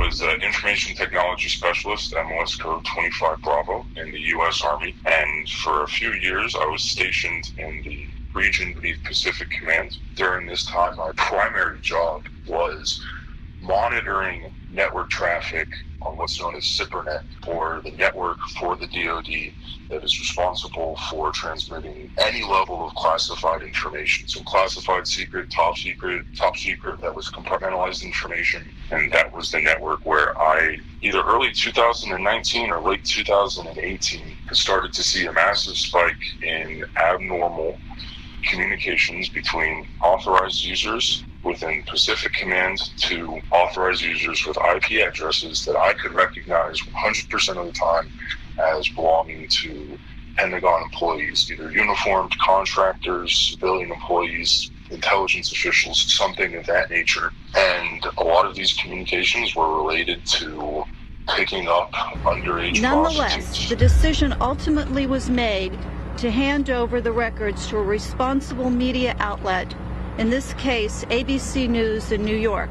was an information technology specialist at MLS Code 25 Bravo in the U.S. Army, and for a few years I was stationed in the region beneath Pacific Command. During this time, my primary job was monitoring network traffic on what's known as SIPRNet, or the network for the DoD that is responsible for transmitting any level of classified information. So classified, secret, top secret, that was compartmentalized information. And that was the network where I, either early 2019 or late 2018, started to see a massive spike in abnormal communications between authorized users within Pacific Command to authorized users with IP addresses that I could recognize 100% of the time as belonging to Pentagon employees, either uniformed contractors, civilian employees, intelligence officials, something of that nature. And a lot of these communications were related to picking up underage Nonetheless, prostitutes. the decision ultimately was made to hand over the records to a responsible media outlet, in this case ABC News in New York,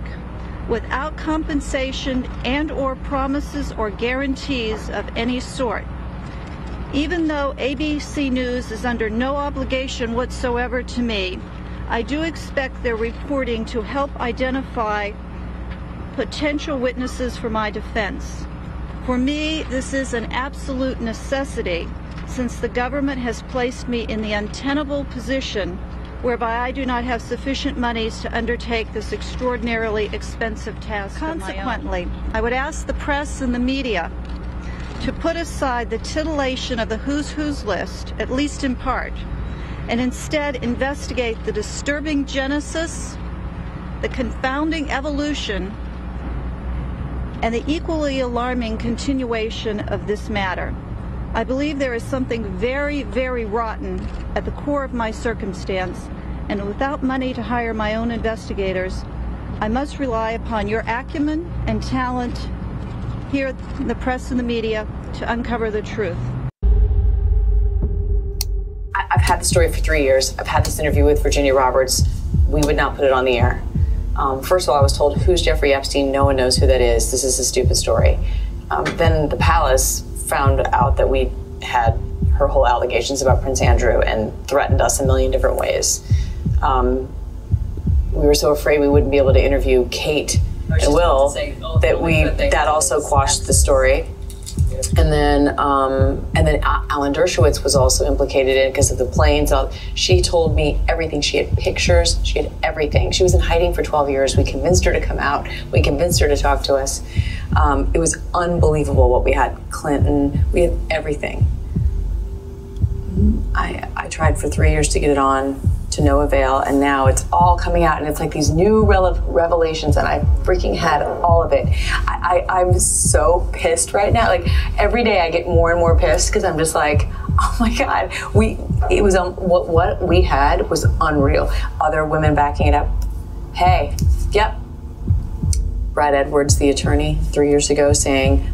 without compensation and/or promises or guarantees of any sort. Even though ABC News is under no obligation whatsoever to me, I do expect their reporting to help identify potential witnesses for my defense. For me, this is an absolute necessity, since the government has placed me in the untenable position whereby I do not have sufficient monies to undertake this extraordinarily expensive task. Consequently, I would ask the press and the media to put aside the titillation of the who's who's list, at least in part, and instead investigate the disturbing genesis, the confounding evolution, and the equally alarming continuation of this matter. I believe there is something very, very rotten at the core of my circumstance, and without money to hire my own investigators, I must rely upon your acumen and talent here in the press and the media to uncover the truth. I've had the story for 3 years. I've had this interview with Virginia Roberts. We would not put it on the air. First of all, I was told, who's Jeffrey Epstein? No one knows who that is. This is a stupid story. Then the palace found out that we had her whole allegations about Prince Andrew and threatened us a million different ways. We were so afraid we wouldn't be able to interview Kate and Will that also quashed the story. And then Alan Dershowitz was also implicated in it because of the planes. She told me everything. She had pictures. She had everything. She was in hiding for 12 years. We convinced her to come out. We convinced her to talk to us. It was unbelievable what we had. Clinton, we had everything. I tried for 3 years to get it on, to no avail, and now it's all coming out, and it's like these new revelations, and I freaking had all of it. I'm so pissed right now. Like, every day I get more and more pissed because I'm just like, oh my God, what we had was unreal. Other women backing it up. Hey, yep. Brad Edwards, the attorney, 3 years ago, saying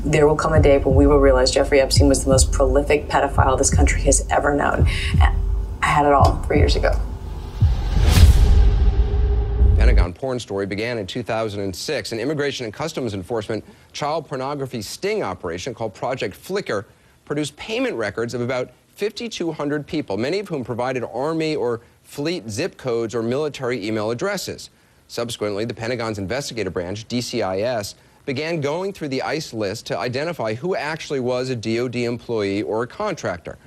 there will come a day when we will realize Jeffrey Epstein was the most prolific pedophile this country has ever known. And I had it all 3 years ago. Pentagon porn story began in 2006. An Immigration and Customs Enforcement child pornography sting operation called Project Flicker produced payment records of about 5,200 people, many of whom provided Army or fleet zip codes or military email addresses. Subsequently, the Pentagon's investigative branch, DCIS, began going through the ICE list to identify who actually was a DoD employee or a contractor.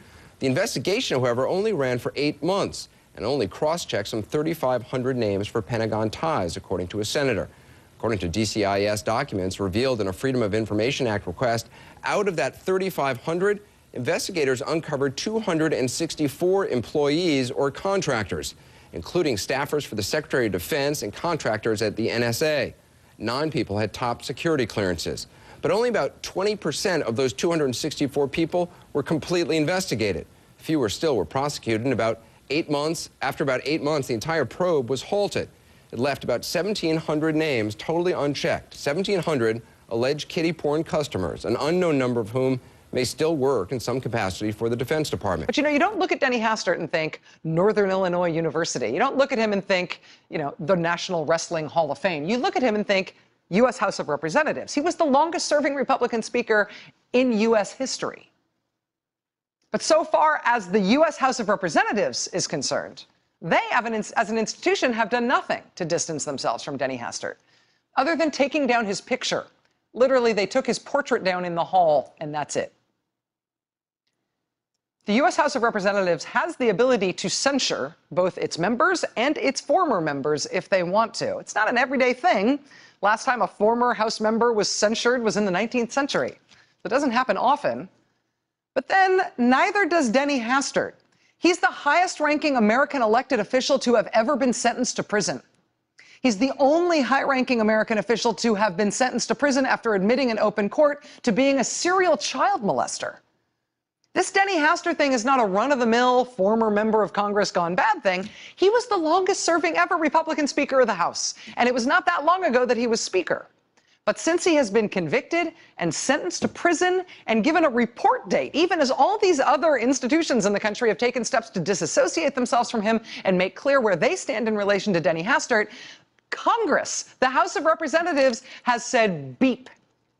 The investigation, however, only ran for 8 months and only cross-checked some 3,500 names for Pentagon ties, according to a senator. According to DCIS documents revealed in a Freedom of Information Act request, out of that 3,500, investigators uncovered 264 employees or contractors, including staffers for the Secretary of Defense and contractors at the NSA. 9 people had top security clearances, but only about 20% of those 264 people were completely investigated. Fewer still were prosecuted, and after about 8 months, the entire probe was halted. It left about 1,700 names totally unchecked, 1,700 alleged kiddie porn customers, an unknown number of whom may still work in some capacity for the Defense Department. But, you know, you don't look at Denny Hastert and think Northern Illinois University. You don't look at him and think, you know, the National Wrestling Hall of Fame. You look at him and think U.S. House of Representatives. He was the longest-serving Republican speaker in U.S. history. But so far as the U.S. House of Representatives is concerned, they, as an institution, have done nothing to distance themselves from Denny Hastert, other than taking down his picture. Literally, they took his portrait down in the hall, and that's it. The U.S. House of Representatives has the ability to censure both its members and its former members if they want to. It's not an everyday thing. Last time a former House member was censured was in the 19th century. It doesn't happen often. But then neither does Denny Hastert. He's the highest-ranking American elected official to have ever been sentenced to prison. He's the only high-ranking American official to have been sentenced to prison after admitting in open court to being a serial child molester. This Denny Hastert thing is not a run-of-the-mill former member of Congress gone bad thing. He was the longest-serving ever Republican Speaker of the House, and it was not that long ago that he was Speaker. But since he has been convicted and sentenced to prison and given a report date, even as all these other institutions in the country have taken steps to disassociate themselves from him and make clear where they stand in relation to Denny Hastert, Congress, the House of Representatives, has said beep,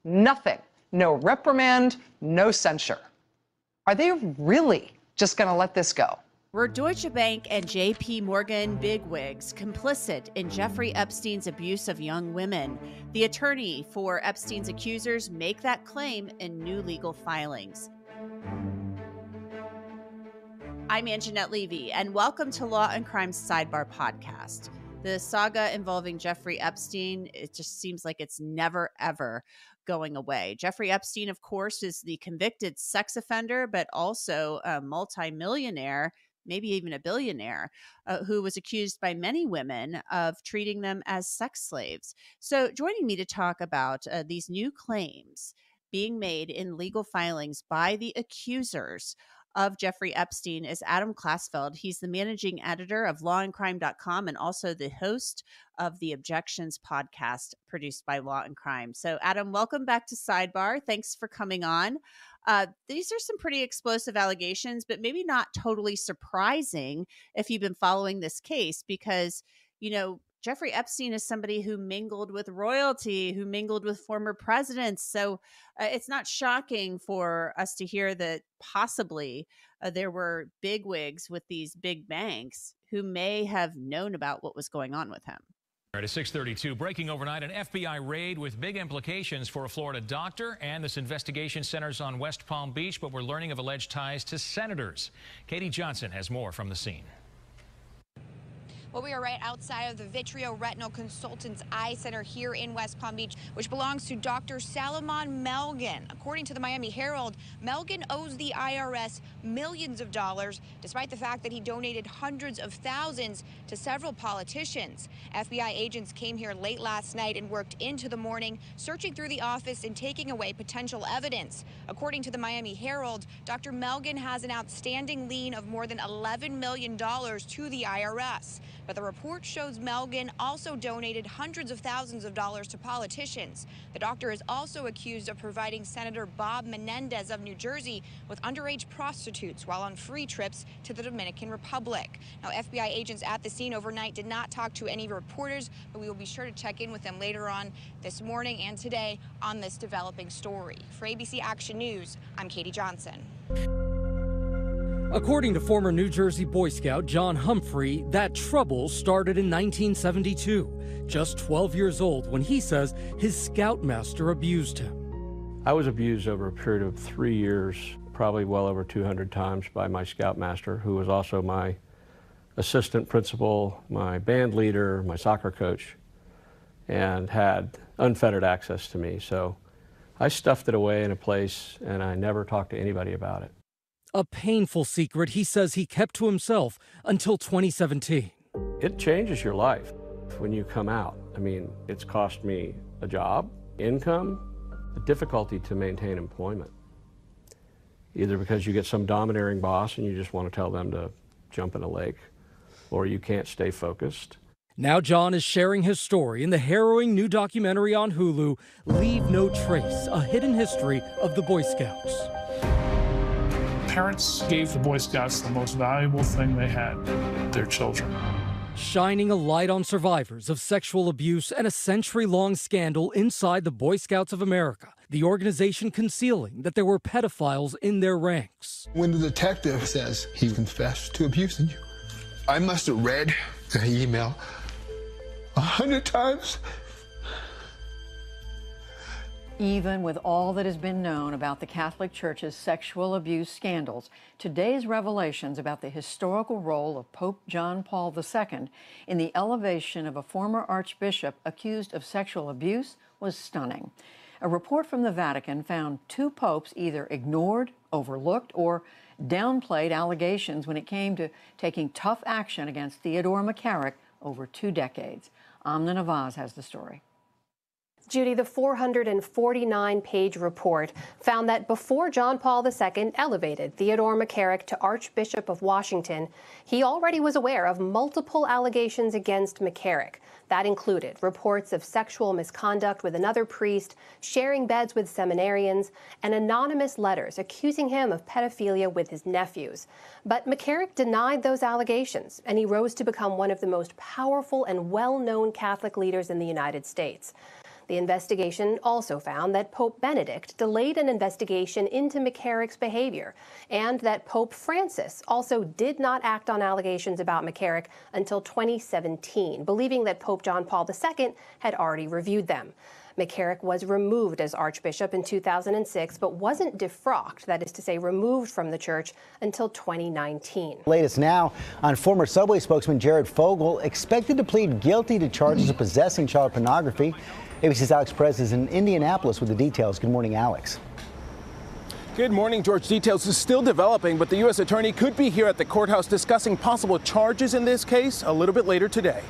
nothing, no reprimand, no censure. Are they really just going to let this go? Were Deutsche Bank and J.P. Morgan bigwigs complicit in Jeffrey Epstein's abuse of young women? The attorney for Epstein's accusers make that claim in new legal filings. I'm Anjanette Levy, and welcome to Law and Crime's Sidebar podcast. The saga involving Jeffrey Epstein, it just seems like it's never, ever going away. Jeffrey Epstein, of course, is the convicted sex offender, but also a multi-millionaire, maybe even a billionaire, who was accused by many women of treating them as sex slaves. So joining me to talk about these new claims being made in legal filings by the accusers of Jeffrey Epstein is Adam Klasfeld. He's the managing editor of lawandcrime.com and also the host of the Objections podcast produced by Law and Crime. So Adam, welcome back to Sidebar. Thanks for coming on. These are some pretty explosive allegations, but maybe not totally surprising if you've been following this case because, you know, Jeffrey Epstein is somebody who mingled with royalty, who mingled with former presidents. So it's not shocking for us to hear that possibly there were bigwigs with these big banks who may have known about what was going on with him. At 6:32, breaking overnight, an FBI raid with big implications for a Florida doctor, and this investigation centers on West Palm Beach, but we're learning of alleged ties to senators. Katie Johnson has more from the scene. Well, we are right outside of the Vitreoretinal Consultants Eye Center here in West Palm Beach, which belongs to Dr. Salomon Melgen. According to the Miami Herald, Melgen owes the IRS millions of dollars, despite the fact that he donated hundreds of thousands to several politicians. FBI agents came here late last night and worked into the morning, searching through the office and taking away potential evidence. According to the Miami Herald, Dr. Melgen has an outstanding lien of more than $11 million to the IRS. But the report shows Melgen also donated hundreds of thousands of dollars to politicians. The doctor is also accused of providing Senator Bob Menendez of New Jersey with underage prostitutes while on free trips to the Dominican Republic. Now, FBI agents at the scene overnight did not talk to any reporters, but we will be sure to check in with them later on this morning and today on this developing story. For ABC Action News, I'm Katie Johnson. According to former New Jersey Boy Scout John Humphrey, that trouble started in 1972, just 12 years old, when he says his scoutmaster abused him. I was abused over a period of 3 years, probably well over 200 times by my scoutmaster, who was also my assistant principal, my band leader, my soccer coach, and had unfettered access to me. So I stuffed it away in a place, and I never talked to anybody about it. A painful secret he says he kept to himself until 2017. It changes your life when you come out. I mean, it's cost me a job, income, the difficulty to maintain employment. Either because you get some domineering boss and you just want to tell them to jump in a lake, or you can't stay focused. Now John is sharing his story in the harrowing new documentary on Hulu, Leave No Trace, a hidden history of the Boy Scouts. Parents gave the Boy Scouts the most valuable thing they had, their children. shining a light on survivors of sexual abuse and a century-long scandal inside the Boy Scouts of America, the organization concealing that there were pedophiles in their ranks. When the detective says he confessed to abusing you, I must have read the email 100 times. Even with all that has been known about the Catholic Church's sexual abuse scandals, today's revelations about the historical role of Pope John Paul II in the elevation of a former archbishop accused of sexual abuse was stunning. A report from the Vatican found two popes either ignored, overlooked, or downplayed allegations when it came to taking tough action against Theodore McCarrick over 2 decades. Amna Nawaz has the story. Judy, the 449-page report found that before John Paul II elevated Theodore McCarrick to Archbishop of Washington, he already was aware of multiple allegations against McCarrick. That included reports of sexual misconduct with another priest, sharing beds with seminarians, and anonymous letters accusing him of pedophilia with his nephews. But McCarrick denied those allegations, and he rose to become one of the most powerful and well-known Catholic leaders in the United States. The investigation also found that Pope Benedict delayed an investigation into McCarrick's behavior, and that Pope Francis also did not act on allegations about McCarrick until 2017, believing that Pope John Paul II had already reviewed them. McCarrick was removed as Archbishop in 2006, but wasn't defrocked, that is to say removed from the church, until 2019. Latest now on former Subway spokesman Jared Fogle, expected to plead guilty to charges of possessing child pornography. ABC's Alex Perez is in Indianapolis with the details. Good morning, Alex. Good morning, George. Details is still developing, but the U.S. attorney could be here at the courthouse discussing possible charges in this case a little bit later today.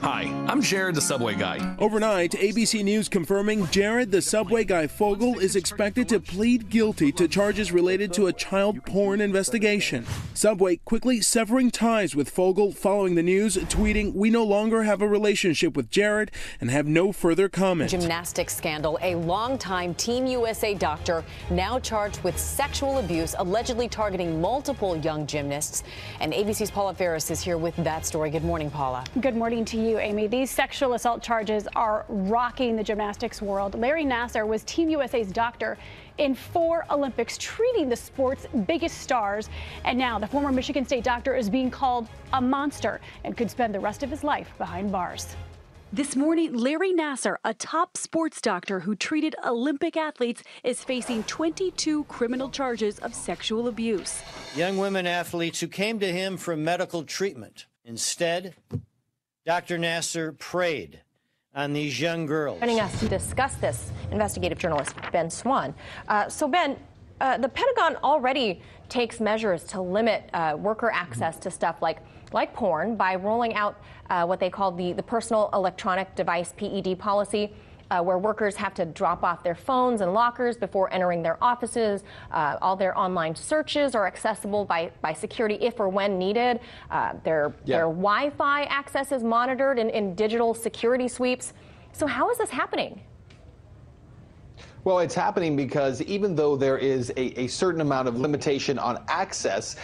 Hi, I'm Jared, the Subway guy. Overnight, ABC News confirming Jared, the Subway guy Fogle, is expected to plead guilty to charges related to a child porn investigation. Subway quickly severing ties with Fogle following the news, tweeting, "We no longer have a relationship with Jared and have no further comment." Gymnastics scandal. A longtime Team USA doctor now charged with sexual abuse, allegedly targeting multiple young gymnasts. And ABC's Paula Ferris is here with that story. Good morning, Paula. Good morning to you, Amy. These sexual assault charges are rocking the gymnastics world. Larry Nassar was Team USA's doctor in 4 Olympics, treating the sport's biggest stars. And now the former Michigan State doctor is being called a monster and could spend the rest of his life behind bars. This morning, Larry Nassar, a top sports doctor who treated Olympic athletes, is facing 22 criminal charges of sexual abuse. Young women athletes who came to him for medical treatment. Instead, Dr. Nassar preyed on these young girls. Joining us to discuss this, investigative journalist Ben Swan. So Ben, the Pentagon already takes measures to limit worker access to stuff like porn by rolling out what they call the personal electronic device PED policy, where workers have to drop off their phones and lockers before entering their offices. All their online searches are accessible by security if or when needed. Their Wi-Fi access is monitored in digital security sweeps. So how is this happening? Well, it's happening because even though there is a certain amount of limitation on access,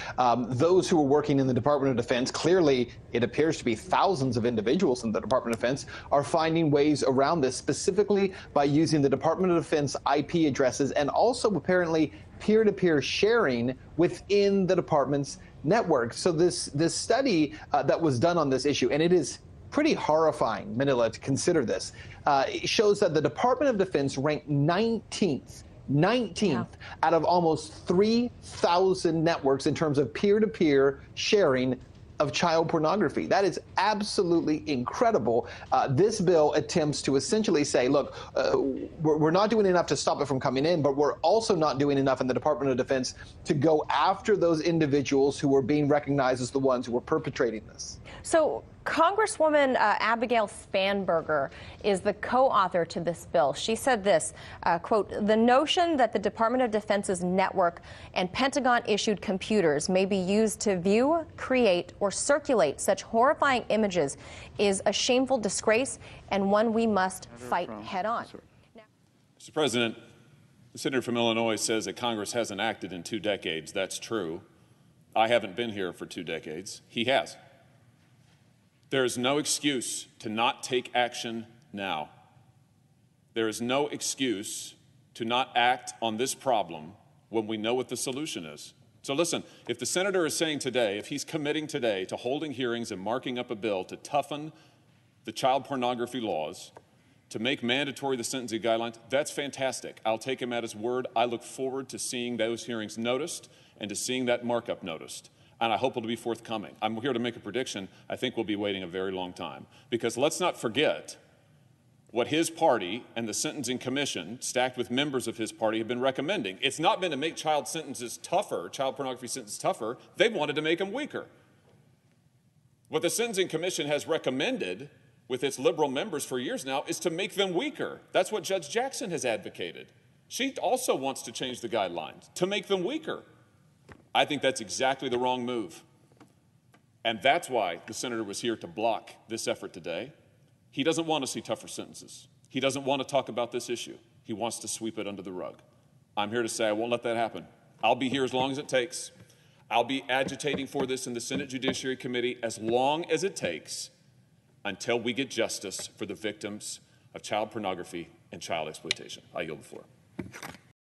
those who are working in the Department of Defense, clearly it appears to be thousands of individuals in the Department of Defense, are finding ways around this, specifically by using the Department of Defense IP addresses and also apparently peer-to-peer sharing within the department's network. So this study that was done on this issue, and it is pretty horrifying, Manila, to consider this. It shows that the Department of Defense ranked 19th out of almost 3,000 networks in terms of peer-to-peer sharing of child pornography. That is absolutely incredible. This bill attempts to essentially say, look, we're not doing enough to stop it from coming in, but we're also not doing enough in the Department of Defense to go after those individuals who are being recognized as the ones who were perpetrating this. So Congresswoman Abigail Spanberger is the co-author to this bill. She said this, quote, "The notion that the Department of Defense's network and Pentagon-issued computers may be used to view, create, or circulate such horrifying images is a shameful disgrace and one we must fight head-on." Mr. President, the senator from Illinois says that Congress hasn't acted in 2 decades. That's true. I haven't been here for 2 decades. He has. There is no excuse to not take action now. There is no excuse to not act on this problem when we know what the solution is. So listen, if the senator is saying today, if he's committing today to holding hearings and marking up a bill to toughen the child pornography laws, to make mandatory the sentencing guidelines, that's fantastic. I'll take him at his word. I look forward to seeing those hearings noticed and to seeing that markup noticed. And I hope it'll be forthcoming. I'm here to make a prediction. I think we'll be waiting a very long time. Because let's not forget what his party and the Sentencing Commission, stacked with members of his party, have been recommending. It's not been to make child sentences tougher, child pornography sentences tougher. They've wanted to make them weaker. What the Sentencing Commission has recommended with its liberal members for years now is to make them weaker. That's what Judge Jackson has advocated. She also wants to change the guidelines to make them weaker. I think that's exactly the wrong move. And that's why the senator was here to block this effort today. He doesn't want to see tougher sentences. He doesn't want to talk about this issue. He wants to sweep it under the rug. I'm here to say I won't let that happen. I'll be here as long as it takes. I'll be agitating for this in the Senate Judiciary Committee as long as it takes until we get justice for the victims of child pornography and child exploitation. I yield the floor.